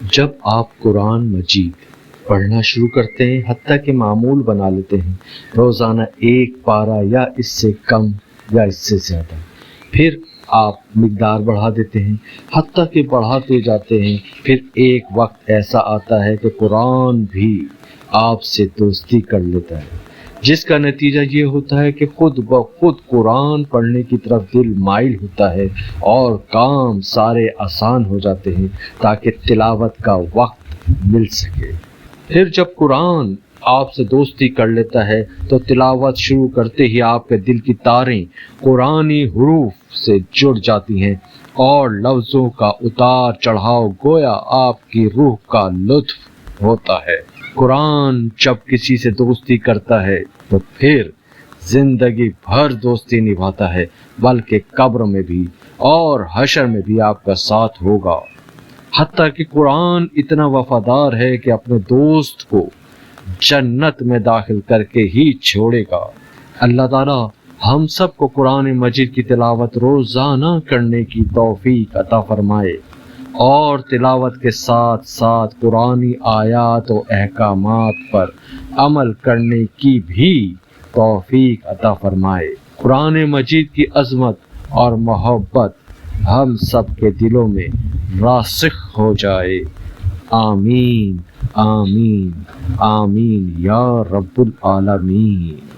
جب آپ قرآن مجید پڑھنا شروع کرتے ہیں، حتیٰ کہ معمول بنا لیتے ہیں، روزانہ ایک پارہ یا اس سے کم یا اس سے زیادہ، پھر آپ مقدار بڑھا دیتے ہیں، حتیٰ کہ بڑھاتے جاتے ہیں، پھر ایک وقت ایسا آتا ہے کہ قرآن بھی آپ سے دوستی کر لیتا ہے، جس کا نتیجہ یہ ہوتا ہے کہ خود بخود قرآن پڑھنے کی طرف دل مائل ہوتا ہے اور کام سارے آسان ہو جاتے ہیں تاکہ تلاوت کا وقت مل سکے۔ پھر جب قرآن آپ سے دوستی کر لیتا ہے تو تلاوت شروع کرتے ہی آپ کے دل کی تاریں قرآنی حروف سے جڑ جاتی ہیں اور لفظوں کا اتار چڑھاؤ گویا آپ کی روح کا لطف ہوتا ہے۔ قرآن جب کسی سے دوستی کرتا ہے تو پھر زندگی بھر دوستی نبھاتا ہے، بلکہ قبر میں بھی اور حشر میں بھی آپ کا ساتھ ہوگا۔ حتیٰ کہ قرآن اتنا وفادار ہے کہ اپنے دوست کو جنت میں داخل کر کے ہی چھوڑے گا۔ اللہ تعالیٰ ہم سب کو قرآن مجید کی تلاوت روزانہ کرنے کی توفیق عطا فرمائے اور تلاوت کے ساتھ ساتھ قرآنی آیات و احکامات پر عمل کرنے کی بھی توفیق عطا فرمائے۔ قرآن مجید کی عظمت اور محبت ہم سب کے دلوں میں راسخ ہو جائے۔ آمین آمین آمین یا رب العالمین۔